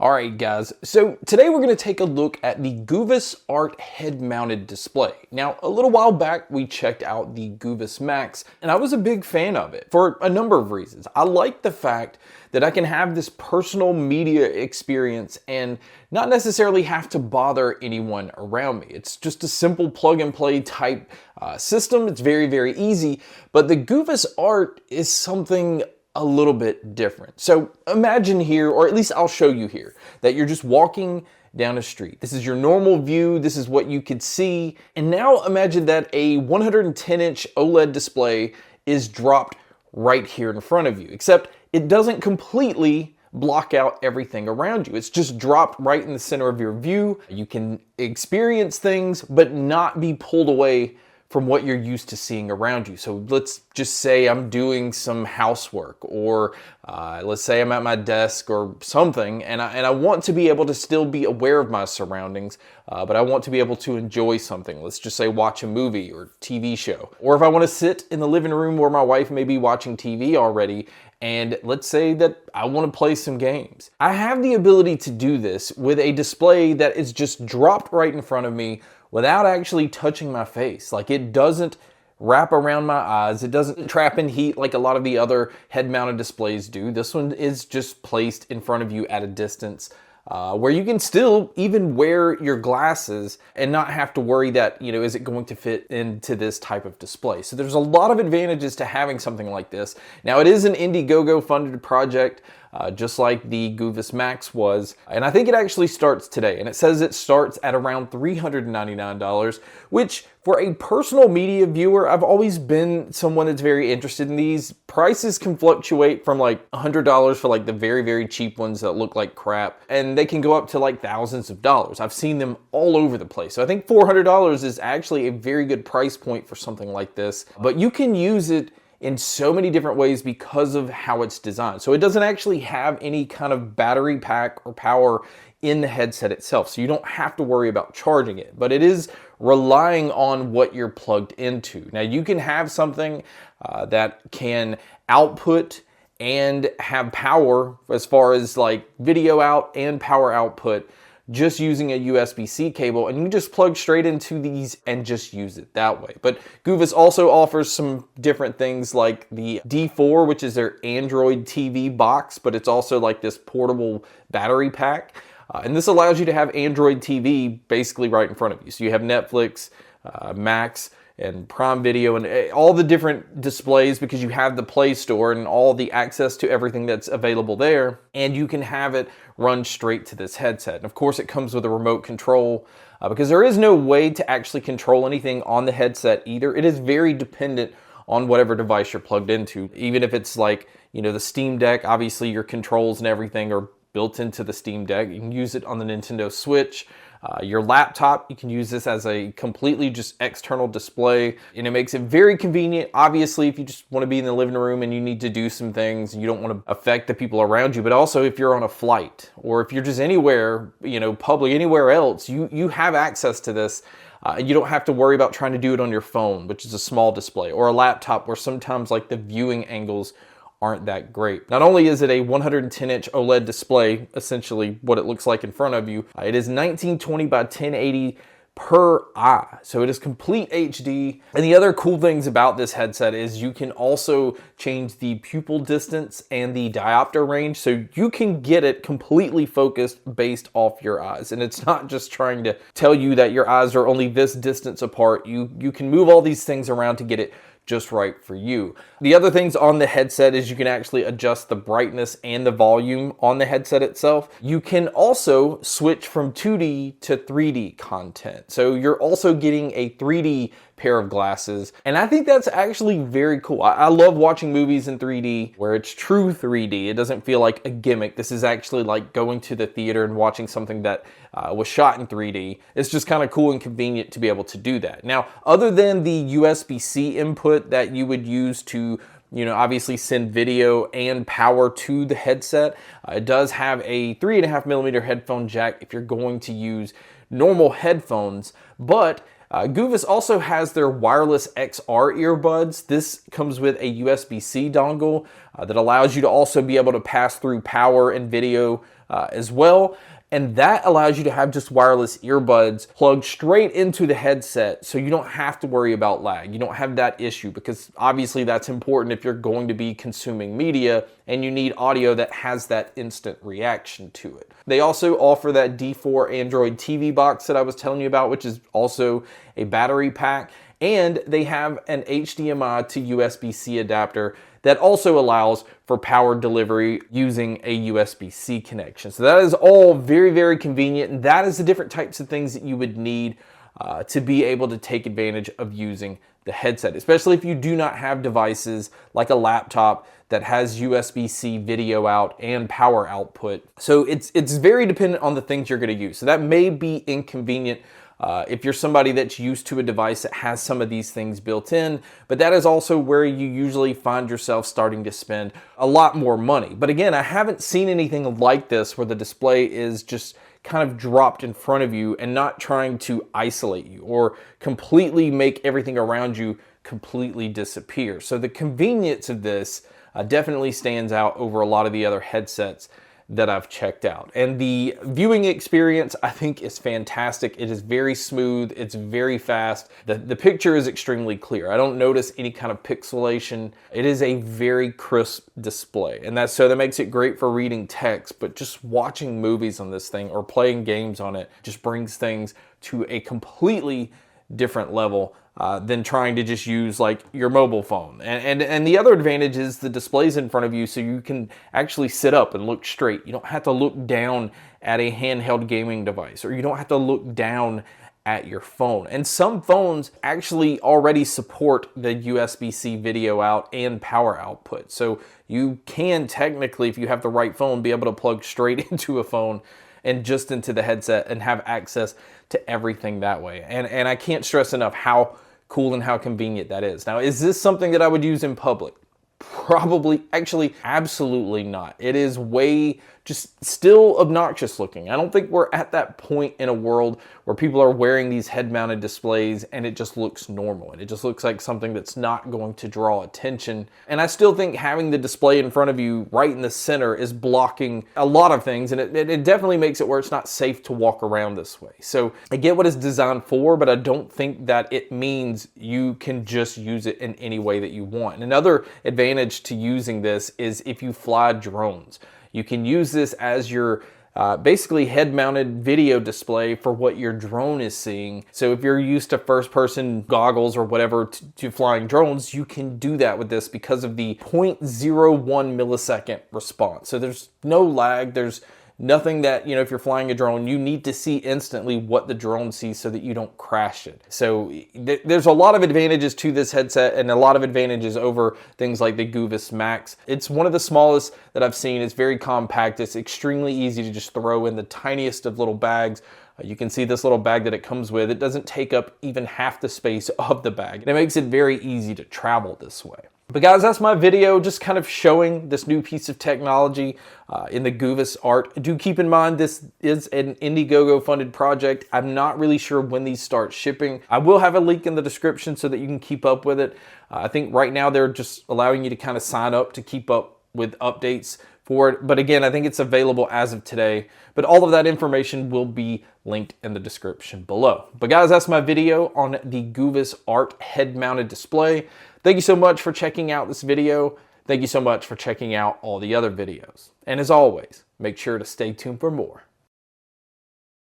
Alright guys, so today we're going to take a look at the Guvis Art head-mounted display. Now, a little while back we checked out the Guvis Max, and I was a big fan of it for a number of reasons. I like the fact that I can have this personal media experience and not necessarily have to bother anyone around me. It's just a simple plug-and-play type system. It's very, very easy, but the Guvis Art is something a little bit different. So imagine here, or at least I'll show you here, that you're just walking down a street. This is your normal view. This is what you could see. And now imagine that a 110-inch OLED display is dropped right here in front of you, except it doesn't completely block out everything around you. It's just dropped right in the center of your view. You can experience things, but not be pulled away from what you're used to seeing around you. So let's just say I'm doing some housework, or let's say I'm at my desk or something, and I want to be able to still be aware of my surroundings, but I want to be able to enjoy something. Let's just say watch a movie or TV show. Or if I want to sit in the living room where my wife may be watching TV already, and let's say that I want to play some games. I have the ability to do this with a display that is just dropped right in front of me without actually touching my face. Like, it doesn't wrap around my eyes. It doesn't trap in heat like a lot of the other head-mounted displays do. This one is just placed in front of you at a distance where you can still even wear your glasses and not have to worry that, you know, is it going to fit into this type of display? So there's a lot of advantages to having something like this. Now, it is an Indiegogo funded project, just like the Guvis Max was, and I think it actually starts today, and it says it starts at around $399, which for a personal media viewer, I've always been someone that's very interested in these. Prices can fluctuate from like $100 for like the very, very cheap ones that look like crap, and they can go up to like thousands of dollars. I've seen them all over the place. So I think $400 is actually a very good price point for something like this, but you can use it in so many different ways because of how it's designed. So it doesn't actually have any kind of battery pack or power in the headset itself, so you don't have to worry about charging it, but it is relying on what you're plugged into. Now, you can have something that can output and have power as far as like video out and power output just using a USB-C cable, and you just plug straight into these and just use it that way. But Guvis also offers some different things like the D4, which is their Android TV box, but it's also like this portable battery pack. And this allows you to have Android TV basically right in front of you. So you have Netflix, Max, and Prime Video, and all the different displays because you have the Play Store and all the access to everything that's available there, and you can have it run straight to this headset. And of course, it comes with a remote control because there is no way to actually control anything on the headset either. It is very dependent on whatever device you're plugged into. Even if it's like, you know, the Steam Deck, obviously your controls and everything are built into the Steam Deck. You can use it on the Nintendo Switch. Your laptop, you can use this as a completely just external display, and it makes it very convenient. Obviously, if you just want to be in the living room and you need to do some things and you don't want to affect the people around you, but also if you're on a flight or if you're just anywhere, you know, public, anywhere else, you have access to this. You don't have to worry about trying to do it on your phone, which is a small display, or a laptop where sometimes like the viewing angles aren't that great. Not only is it a 110-inch OLED display, essentially what it looks like in front of you, it is 1920 by 1080 per eye. So it is complete HD. And the other cool things about this headset is you can also change the pupil distance and the diopter range. So you can get it completely focused based off your eyes. And it's not just trying to tell you that your eyes are only this distance apart. You can move all these things around to get it just right for you. The other things on the headset is you can actually adjust the brightness and the volume on the headset itself. You can also switch from 2D to 3D content. So you're also getting a 3D pair of glasses, and I think that's actually very cool. I love watching movies in 3D where it's true 3D. It doesn't feel like a gimmick. This is actually like going to the theater and watching something that was shot in 3D. It's just kind of cool and convenient to be able to do that. Now, other than the USB-C input that you would use to, you know, obviously send video and power to the headset, it does have a 3.5mm headphone jack if you're going to use normal headphones, but Guvis also has their wireless XR earbuds. This comes with a USB-C dongle that allows you to also be able to pass through power and video as well. And that allows you to have just wireless earbuds plugged straight into the headset, so you don't have to worry about lag. You don't have that issue, because obviously that's important if you're going to be consuming media and you need audio that has that instant reaction to it. They also offer that D4 Android TV box that I was telling you about, which is also a battery pack. And they have an HDMI to USB-C adapter that also allows for power delivery using a USB-C connection. So that is all very, very convenient, and that is the different types of things that you would need to be able to take advantage of using the headset, especially if you do not have devices like a laptop that has USB-C video out and power output. So it's very dependent on the things you're going to use. So that may be inconvenient if you're somebody that's used to a device that has some of these things built in, but that is also where you usually find yourself starting to spend a lot more money. But again, I haven't seen anything like this where the display is just kind of dropped in front of you and not trying to isolate you or completely make everything around you completely disappear. So the convenience of this definitely stands out over a lot of the other headsets that I've checked out. And the viewing experience, I think, is fantastic. It is very smooth. It's very fast. The picture is extremely clear. I don't notice any kind of pixelation. It is a very crisp display. And that makes it great for reading text, but just watching movies on this thing or playing games on it just brings things to a completely different level than trying to just use like your mobile phone. And the other advantage is the display's in front of you, so you can actually sit up and look straight. You don't have to look down at a handheld gaming device, or you don't have to look down at your phone. And some phones actually already support the USB-C video out and power output. So you can technically, if you have the right phone, be able to plug straight into a phone and just into the headset and have access to everything that way. And I can't stress enough how cool and how convenient that is. Now, is this something that I would use in public? Probably, actually, absolutely not. It is way just still obnoxious looking. I don't think we're at that point in a world where people are wearing these head-mounted displays and it just looks normal. And it just looks like something that's not going to draw attention. And I still think having the display in front of you right in the center is blocking a lot of things. And it definitely makes it where it's not safe to walk around this way. So I get what it's designed for, but I don't think that it means you can just use it in any way that you want. And another advantage to using this is if you fly drones. You can use this as your basically head-mounted video display for what your drone is seeing. So if you're used to first-person goggles or whatever to flying drones, you can do that with this because of the 0.01 millisecond response. So there's no lag. There's nothing that, if you're flying a drone, you need to see instantly what the drone sees so that you don't crash it. So there's a lot of advantages to this headset and a lot of advantages over things like the Guvis Max. It's one of the smallest that I've seen. It's very compact. It's extremely easy to just throw in the tiniest of little bags. You can see this little bag that it comes with. It doesn't take up even half the space of the bag. And it makes it very easy to travel this way. But guys, that's my video, just kind of showing this new piece of technology in the Guvis Art. Do keep in mind this is an Indiegogo funded project. I'm not really sure when these start shipping. I will have a link in the description so that you can keep up with it. I think right now they're just allowing you to kind of sign up to keep up with updates for it. But again, I think it's available as of today. But all of that information will be linked in the description below. But guys, that's my video on the Guvis Art head-mounted display. Thank you so much for checking out this video. Thank you so much for checking out all the other videos. And as always, make sure to stay tuned for more.